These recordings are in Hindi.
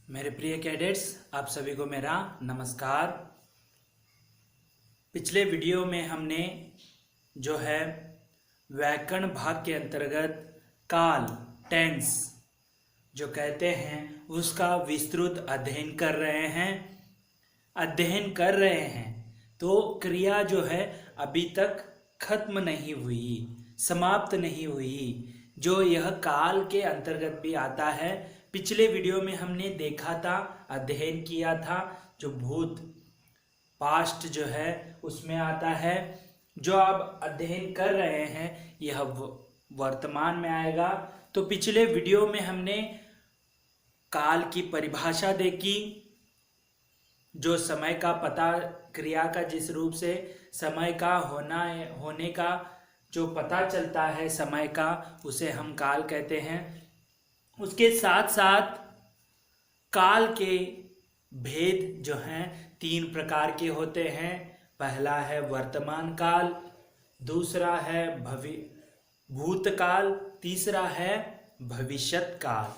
मेरे प्रिय कैडेट्स, आप सभी को मेरा नमस्कार। पिछले वीडियो में हमने जो है व्याकरण भाग के अंतर्गत काल टेंस जो कहते हैं उसका विस्तृत अध्ययन कर रहे हैं। तो क्रिया जो है अभी तक खत्म नहीं हुई, समाप्त नहीं हुई, जो यह काल के अंतर्गत भी आता है। पिछले वीडियो में हमने देखा था, अध्ययन किया था, जो भूत पास्ट जो है उसमें आता है। जो आप अध्ययन कर रहे हैं यह वर्तमान में आएगा। तो पिछले वीडियो में हमने काल की परिभाषा देखी, जो समय का पता, क्रिया का जिस रूप से समय का होने का जो पता चलता है समय का, उसे हम काल कहते हैं। उसके साथ साथ काल के भेद जो हैं 3 प्रकार के होते हैं। पहला है वर्तमान काल, दूसरा है भूतकाल, तीसरा है भविष्यत काल।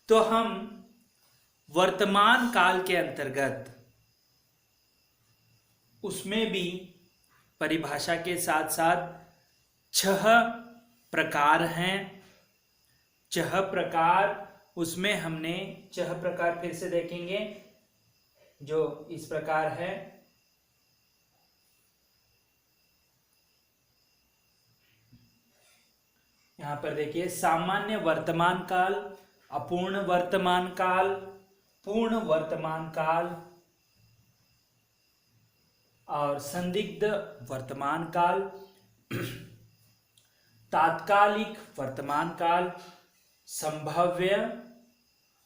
तो हम वर्तमान काल के अंतर्गत उसमें भी परिभाषा के साथ साथ 6 प्रकार हैं। 6 प्रकार, उसमें हमने 6 प्रकार फिर से देखेंगे, जो इस प्रकार है। यहां पर देखिए, सामान्य वर्तमान काल, अपूर्ण वर्तमान काल, पूर्ण वर्तमान काल और संदिग्ध वर्तमान काल, तात्कालिक वर्तमान काल, संभाव्य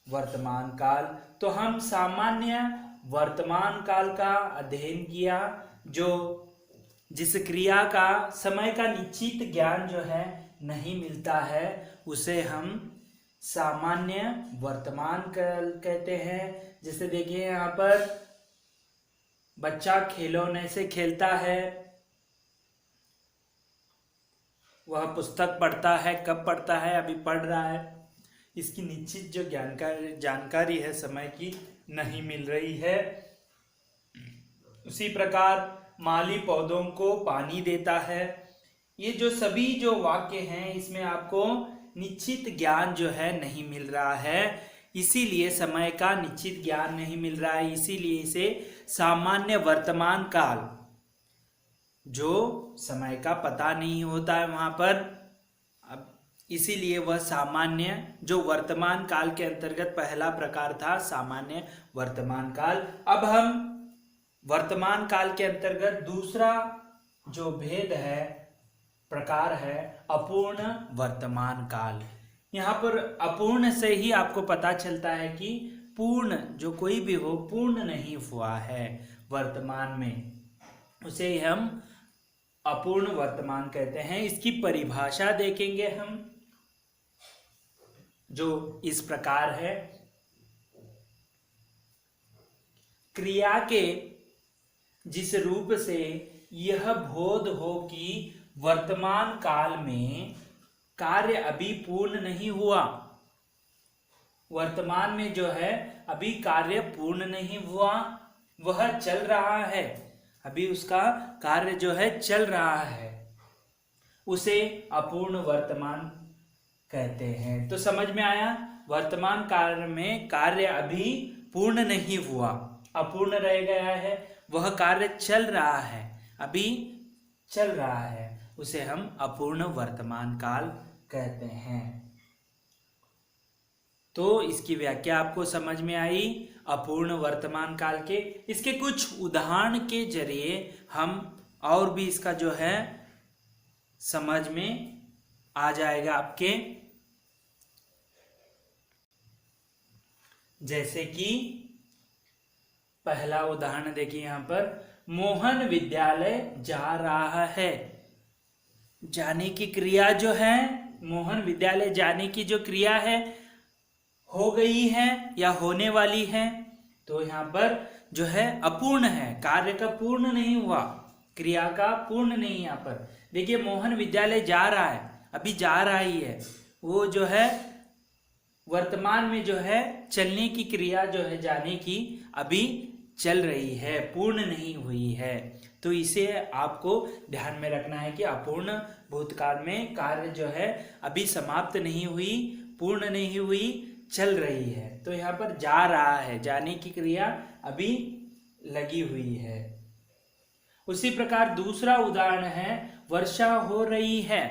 वर्तमान काल। तो हम सामान्य वर्तमान काल का अध्ययन किया, जो जिस क्रिया का समय का निश्चित ज्ञान जो है नहीं मिलता है, उसे हम सामान्य वर्तमान काल कहते हैं। जैसे देखिए यहाँ पर बच्चा खिलौने से खेलता है, वह पुस्तक पढ़ता है, कब पढ़ता है, अभी पढ़ रहा है, इसकी निश्चित जो जानकारी है समय की नहीं मिल रही है। उसी प्रकार माली पौधों को पानी देता है। ये जो सभी जो वाक्य हैं, इसमें आपको निश्चित ज्ञान जो है नहीं मिल रहा है, इसीलिए समय का निश्चित ज्ञान नहीं मिल रहा है, इसीलिए इसे सामान्य वर्तमान काल, जो समय का पता नहीं होता है वहां पर, अब इसीलिए वह सामान्य, जो वर्तमान काल के अंतर्गत पहला प्रकार था सामान्य वर्तमान काल। अब हम वर्तमान काल के अंतर्गत दूसरा जो भेद है, प्रकार है, अपूर्ण वर्तमान काल। यहाँ पर अपूर्ण से ही आपको पता चलता है कि पूर्ण जो कोई भी हो, पूर्ण नहीं हुआ है वर्तमान में, उसे हम अपूर्ण वर्तमान कहते हैं। इसकी परिभाषा देखेंगे हम, जो इस प्रकार है। क्रिया के जिस रूप से यह बोध हो कि वर्तमान काल में कार्य अभी पूर्ण नहीं हुआ, वर्तमान में जो है अभी कार्य पूर्ण नहीं हुआ, वह चल रहा है, अभी उसका कार्य जो है चल रहा है, उसे अपूर्ण वर्तमान कहते हैं। तो समझ में आया, वर्तमान काल में कार्य अभी पूर्ण नहीं हुआ, अपूर्ण रह गया है, वह कार्य चल रहा है, अभी चल रहा है, उसे हम अपूर्ण वर्तमान काल कहते हैं। तो इसकी व्याख्या आपको समझ में आई अपूर्ण वर्तमान काल के। इसके कुछ उदाहरण के जरिए हम और भी इसका जो है समझ में आ जाएगा आपके। जैसे कि पहला उदाहरण देखिए, यहाँ पर मोहन विद्यालय जा रहा है। जाने की क्रिया जो है, मोहन विद्यालय जाने की जो क्रिया है, हो गई है या होने वाली है, तो यहाँ पर जो है अपूर्ण है, कार्य का पूर्ण नहीं हुआ, क्रिया का पूर्ण नहीं। यहाँ पर देखिए मोहन विद्यालय जा रहा है, अभी जा रहा ही है, वो जो है वर्तमान में जो है चलने की क्रिया जो है जाने की अभी चल रही है, पूर्ण नहीं हुई है। तो इसे आपको ध्यान में रखना है कि अपूर्ण भूतकाल में कार्य जो है अभी समाप्त नहीं हुई, पूर्ण नहीं हुई, चल रही है। तो यहाँ पर जा रहा है, जाने की क्रिया अभी लगी हुई है। उसी प्रकार दूसरा उदाहरण है वर्षा हो रही है।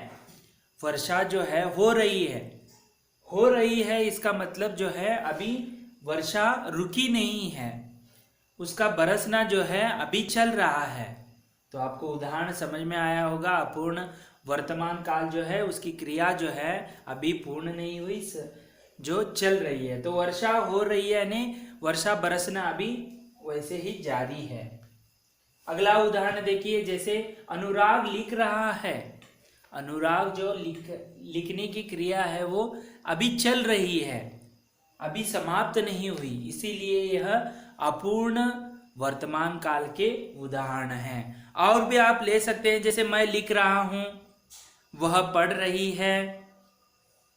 वर्षा जो है हो रही है, हो रही है इसका मतलब जो है अभी वर्षा रुकी नहीं है, उसका बरसना जो है अभी चल रहा है। तो आपको उदाहरण समझ में आया होगा। अपूर्ण वर्तमान काल जो है उसकी क्रिया जो है अभी पूर्ण नहीं हुई, जो चल रही है। तो वर्षा हो रही है यानी वर्षा बरसना अभी वैसे ही जारी है। अगला उदाहरण देखिए, जैसे अनुराग लिख रहा है। अनुराग जो लिखने की क्रिया है वो अभी चल रही है, अभी समाप्त नहीं हुई, इसीलिए यह अपूर्ण वर्तमान काल के उदाहरण हैं। और भी आप ले सकते हैं, जैसे मैं लिख रहा हूं, वह पढ़ रही है,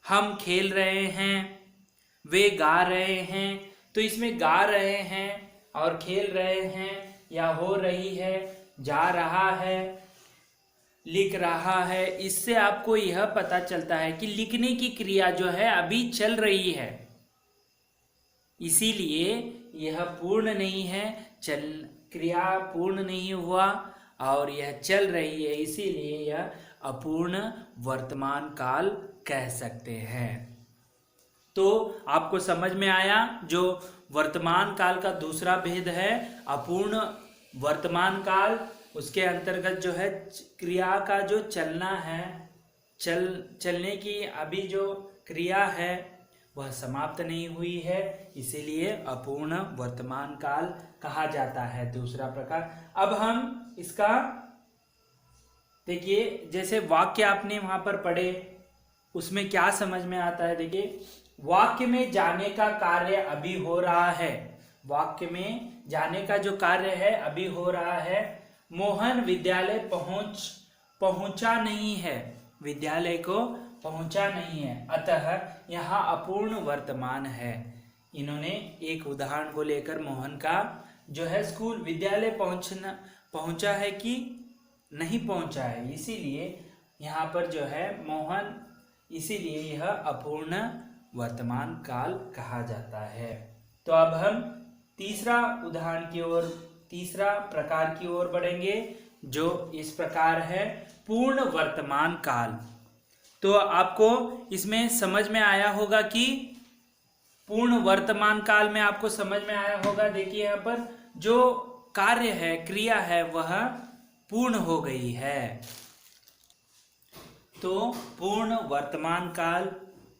हम खेल रहे हैं, वे गा रहे हैं। तो इसमें गा रहे हैं और खेल रहे हैं या हो रही है, जा रहा है, लिख रहा है, इससे आपको यह पता चलता है कि लिखने की क्रिया जो है अभी चल रही है, इसीलिए यह पूर्ण नहीं है, क्रिया पूर्ण नहीं हुआ और यह चल रही है, इसीलिए यह अपूर्ण वर्तमान काल कह सकते हैं। तो आपको समझ में आया जो वर्तमान काल का दूसरा भेद है अपूर्ण वर्तमान काल, उसके अंतर्गत जो है क्रिया का जो चलना है, चलने की अभी जो क्रिया है वह समाप्त नहीं हुई है, इसीलिए अपूर्ण वर्तमान काल कहा जाता है। दूसरा प्रकार। अब हम इसका देखिए, जैसे वाक्य आपने वहां पर पढ़े, उसमें क्या समझ में आता है। देखिए, वाक्य में जाने का कार्य अभी हो रहा है, वाक्य में जाने का जो कार्य है अभी हो रहा है। मोहन विद्यालय पहुंचा नहीं है, विद्यालय को पहुंचा नहीं है, अतः यहाँ अपूर्ण वर्तमान है। इन्होंने एक उदाहरण को लेकर मोहन का जो है स्कूल विद्यालय पहुंचा है कि नहीं पहुंचा है, इसीलिए यहाँ पर जो है मोहन, इसीलिए यह अपूर्ण वर्तमान काल कहा जाता है। तो अब हम तीसरा उदाहरण की ओर, तीसरा प्रकार की ओर बढ़ेंगे, जो इस प्रकार है पूर्ण वर्तमान काल। तो आपको इसमें समझ में आया होगा कि पूर्ण वर्तमान काल में आपको समझ में आया होगा। देखिए यहाँ पर जो कार्य है, क्रिया है, वह पूर्ण हो गई है। तो पूर्ण वर्तमान काल,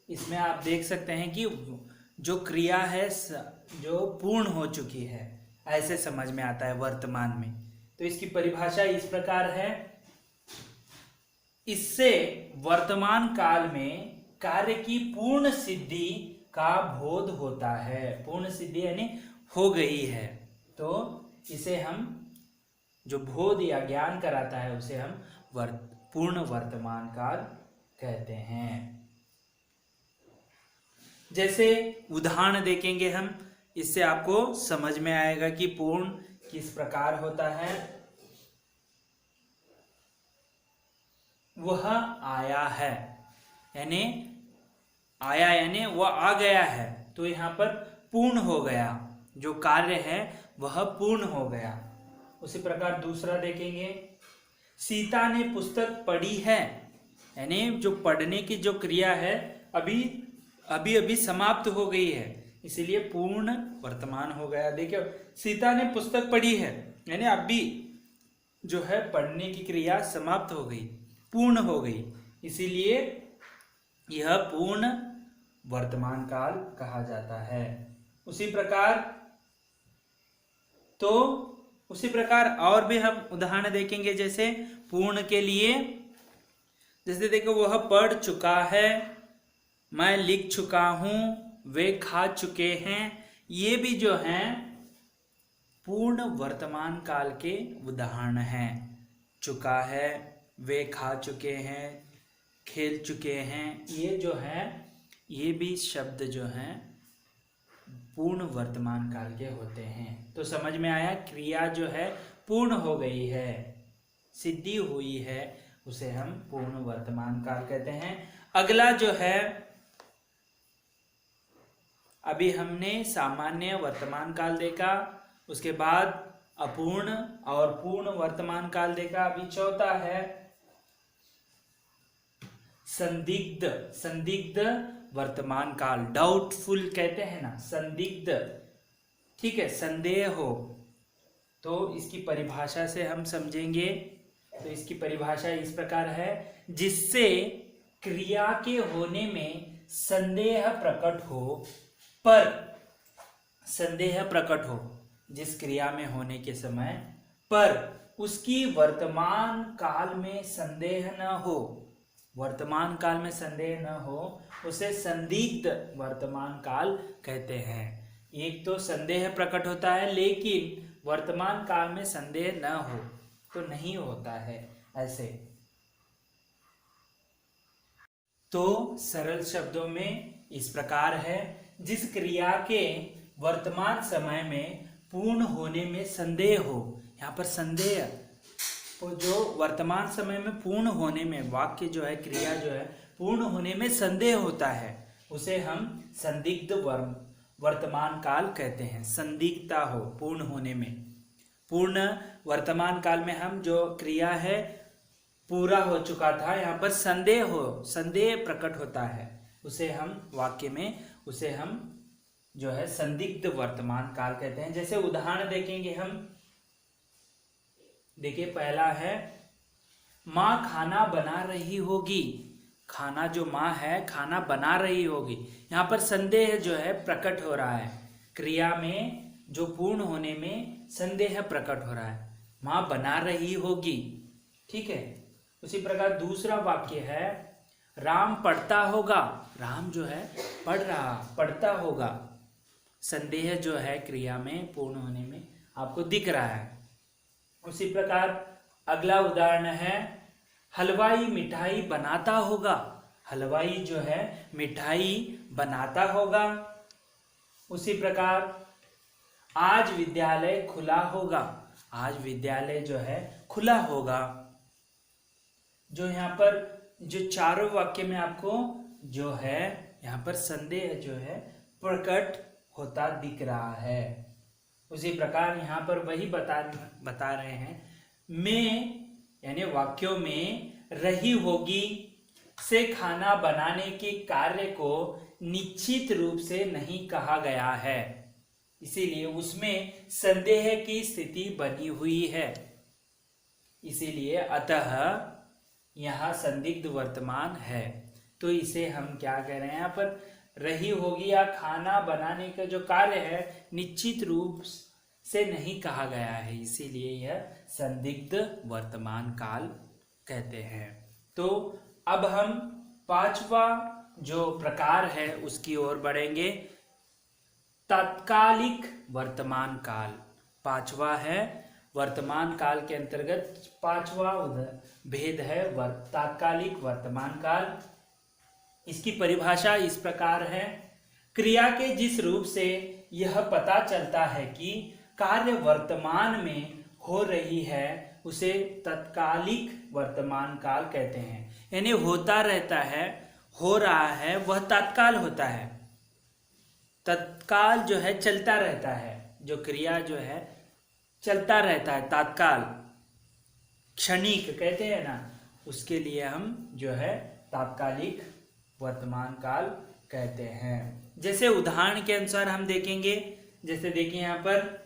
इसमें आप देख सकते हैं कि जो क्रिया है जो पूर्ण हो चुकी है, ऐसे समझ में आता है वर्तमान में। तो इसकी परिभाषा इस प्रकार है, इससे वर्तमान काल में कार्य की पूर्ण सिद्धि का बोध होता है। पूर्ण सिद्धि यानी हो गई है, तो इसे हम जो बोध या ज्ञान कराता है उसे हम पूर्ण वर्तमान काल कहते हैं। जैसे उदाहरण देखेंगे हम, इससे आपको समझ में आएगा कि पूर्ण किस प्रकार होता है। वह आया है, यानी आया यानी वह आ गया है, तो यहाँ पर पूर्ण हो गया, जो कार्य है वह पूर्ण हो गया। उसी प्रकार दूसरा देखेंगे, सीता ने पुस्तक पढ़ी है, यानी जो पढ़ने की जो क्रिया है अभी समाप्त हो गई है, इसीलिए पूर्ण वर्तमान हो गया। देखिए, सीता ने पुस्तक पढ़ी है यानी अभी जो है पढ़ने की क्रिया समाप्त हो गई, पूर्ण हो गई, इसीलिए यह पूर्ण वर्तमान काल कहा जाता है। उसी प्रकार और भी हम उदाहरण देखेंगे। जैसे पूर्ण के लिए, जैसे देखो, वह पढ़ चुका है, मैं लिख चुका हूं, वे खा चुके हैं, ये भी जो हैं पूर्ण वर्तमान काल के उदाहरण हैं। चुका है, वे खा चुके हैं, खेल चुके हैं, ये जो है ये भी शब्द जो हैं पूर्ण वर्तमान काल के होते हैं। तो समझ में आया, क्रिया जो है पूर्ण हो गई है, सिद्धि हुई है, उसे हम पूर्ण वर्तमान काल कहते हैं। अगला जो है, अभी हमने सामान्य वर्तमान काल देखा, उसके बाद अपूर्ण और पूर्ण वर्तमान काल देखा। अभी चौथा है संदिग्ध, संदिग्ध वर्तमान काल, डाउटफुल कहते हैं ना, संदिग्ध, ठीक है, संदेह हो। तो इसकी परिभाषा से हम समझेंगे। तो इसकी परिभाषा इस प्रकार है, जिससे क्रिया के होने में संदेह प्रकट हो, पर संदेह प्रकट हो जिस क्रिया में होने के समय, पर उसकी वर्तमान काल में संदेह न हो, वर्तमान काल में संदेह न हो, उसे संदिग्ध वर्तमान काल कहते हैं। एक तो संदेह प्रकट होता है लेकिन वर्तमान काल में संदेह न हो तो नहीं होता है ऐसे। तो सरल शब्दों में इस प्रकार है, जिस क्रिया के वर्तमान समय में पूर्ण होने में संदेह हो, यहाँ पर संदेह, तो जो वर्तमान समय में पूर्ण होने में, वाक्य जो है, क्रिया जो है पूर्ण होने में संदेह होता है, उसे हम संदिग्ध वर्तमान काल कहते हैं। संदिग्धता हो पूर्ण होने में, पूर्ण वर्तमान काल में हम जो क्रिया है पूरा हो चुका था, यहाँ पर संदेह हो, संदेह प्रकट होता है, उसे हम वाक्य में, उसे हम जो है संदिग्ध वर्तमान काल कहते हैं। जैसे उदाहरण देखेंगे हम, देखिए पहला है, माँ खाना बना रही होगी। खाना जो माँ है खाना बना रही होगी, यहाँ पर संदेह जो है प्रकट हो रहा है, क्रिया में जो पूर्ण होने में संदेह प्रकट हो रहा है, माँ बना रही होगी, ठीक है। उसी प्रकार दूसरा वाक्य है, राम पढ़ता होगा। राम जो है पढ़ रहा, पढ़ता होगा, संदेह जो है क्रिया में पूर्ण होने में आपको दिख रहा है। उसी प्रकार अगला उदाहरण है, हलवाई मिठाई बनाता होगा। हलवाई जो है मिठाई बनाता होगा। उसी प्रकार आज विद्यालय खुला होगा। आज विद्यालय जो है खुला होगा। जो यहाँ पर जो चारों वाक्य में आपको जो है यहाँ पर संदेह जो है प्रकट होता दिख रहा है। उसी प्रकार यहाँ पर वही बता रहे हैं, में यानी वाक्यों में रही होगी से खाना बनाने के कार्य को निश्चित रूप से नहीं कहा गया है, इसीलिए उसमें संदेह की स्थिति बनी हुई है, इसीलिए अतः यहाँ संदिग्ध वर्तमान है। तो इसे हम क्या कह रहे हैं, यहाँ पर रही होगी या खाना बनाने का जो कार्य है निश्चित रूप से नहीं कहा गया है, इसीलिए यह संदिग्ध वर्तमान काल कहते हैं। तो अब हम पांचवा जो प्रकार है उसकी ओर बढ़ेंगे, तात्कालिक वर्तमान काल। पांचवा है वर्तमान काल के अंतर्गत पांचवा भेद है तात्कालिक वर्तमान काल। इसकी परिभाषा इस प्रकार है, क्रिया के जिस रूप से यह पता चलता है कि कार्य वर्तमान में हो रही है उसे तत्कालिक वर्तमान काल कहते हैं। यानी होता रहता है, हो रहा है, वह तत्काल होता है। तत्काल जो है चलता रहता है, जो क्रिया जो है चलता रहता है, तत्काल क्षणिक कहते हैं ना, उसके लिए हम जो है तात्कालिक वर्तमान काल कहते हैं। जैसे उदाहरण के अनुसार हम देखेंगे, जैसे देखिए यहाँ पर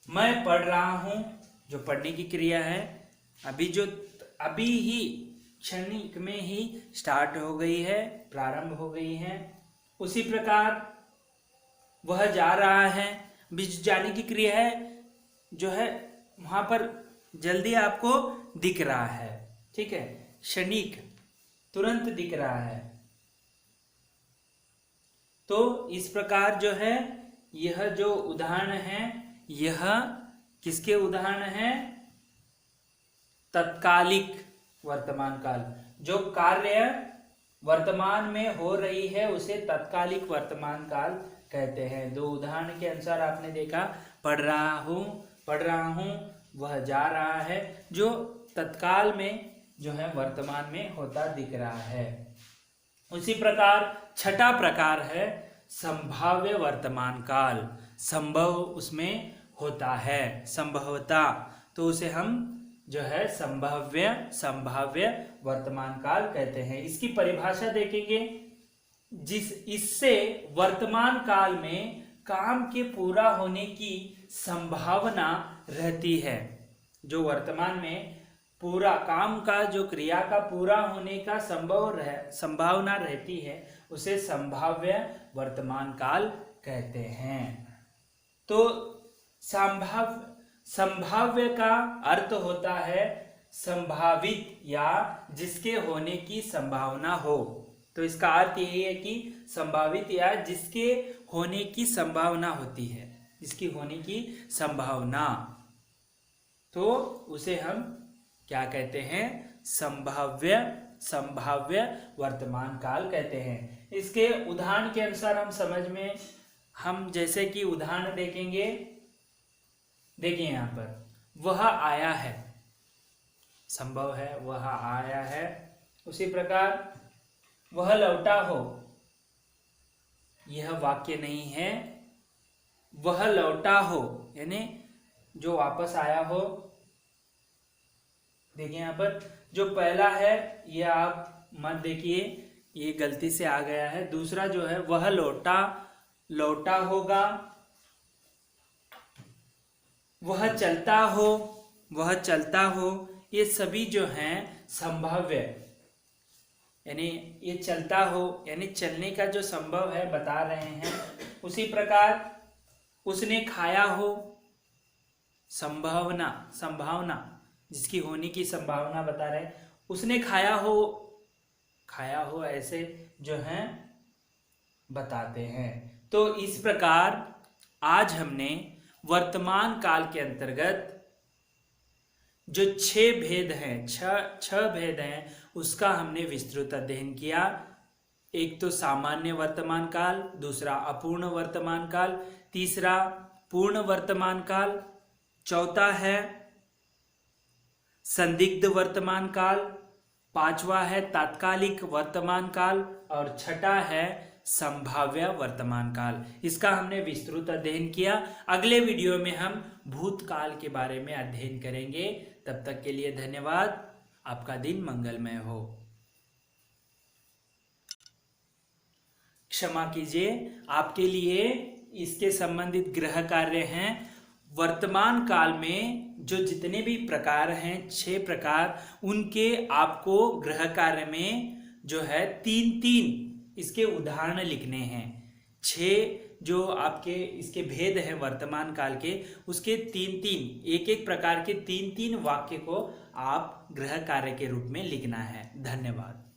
मैं पढ़ रहा हूं, जो पढ़ने की क्रिया है अभी ही क्षणिक में ही स्टार्ट हो गई है, प्रारंभ हो गई है। उसी प्रकार वह जा रहा है, बीच जाने की क्रिया है जो है वहां पर जल्दी आपको दिख रहा है, ठीक है, क्षणिक तुरंत दिख रहा है। तो इस प्रकार जो है यह जो उदाहरण है, यह किसके उदाहरण है, तत्कालिक वर्तमान काल। जो कार्य वर्तमान में हो रही है उसे तत्कालिक वर्तमान काल कहते हैं। दो उदाहरण के अनुसार आपने देखा, पढ़ रहा हूँ, वह जा रहा है, जो तत्काल में जो है वर्तमान में होता दिख रहा है। उसी प्रकार छठा प्रकार है संभाव्य वर्तमान काल। संभव उसमें होता है, संभवता, तो उसे हम जो है संभाव्य वर्तमान काल कहते हैं। इसकी परिभाषा देखेंगे, इससे वर्तमान काल में काम के पूरा होने की संभावना रहती है। जो वर्तमान में पूरा काम का, जो क्रिया का पूरा होने का संभावना रहती है, उसे संभाव्य वर्तमान काल कहते हैं। तो संभाव्य का अर्थ होता है संभावित या जिसके होने की संभावना हो। तो इसका अर्थ यही है कि संभावित या जिसके होने की संभावना होती है, जिसकी होने की संभावना, तो उसे हम क्या कहते हैं? संभाव्य वर्तमान काल कहते हैं। इसके उदाहरण के अनुसार हम जैसे कि उदाहरण देखेंगे। देखिए यहाँ पर, वह आया है, संभव है, वह आया है। उसी प्रकार वह लौटा हो, यह वाक्य नहीं है। वह लौटा हो यानी जो वापस आया हो। देखिए यहाँ पर जो पहला है यह आप मत देखिए, ये गलती से आ गया है। दूसरा जो है वह लौटा होगा, वह चलता हो, ये सभी जो हैं संभाव्य, यानी ये चलता हो यानी चलने का जो संभव है बता रहे हैं। उसी प्रकार उसने खाया हो, संभावना जिसकी होने की संभावना बता रहे हैं। उसने खाया हो ऐसे जो हैं बताते हैं। तो इस प्रकार आज हमने वर्तमान काल के अंतर्गत जो छह भेद हैं उसका हमने विस्तृत अध्ययन किया। एक तो सामान्य वर्तमान काल, दूसरा अपूर्ण वर्तमान काल, तीसरा पूर्ण वर्तमान काल, चौथा है संदिग्ध वर्तमान काल, पांचवा है तात्कालिक वर्तमान काल और छठा है संभाव्य वर्तमान काल। इसका हमने विस्तृत अध्ययन किया। अगले वीडियो में हम भूतकाल के बारे में अध्ययन करेंगे। तब तक के लिए धन्यवाद। आपका दिन मंगलमय हो। क्षमा कीजिए, आपके लिए इसके संबंधित गृह कार्य हैं। वर्तमान काल में जो जितने भी प्रकार हैं, 6 प्रकार, उनके आपको गृह कार्य में जो है 3 इसके उदाहरण लिखने हैं। 6 जो आपके इसके भेद हैं वर्तमान काल के, उसके 3 एक प्रकार के 3 वाक्य को आप गृह कार्य के रूप में लिखना है। धन्यवाद।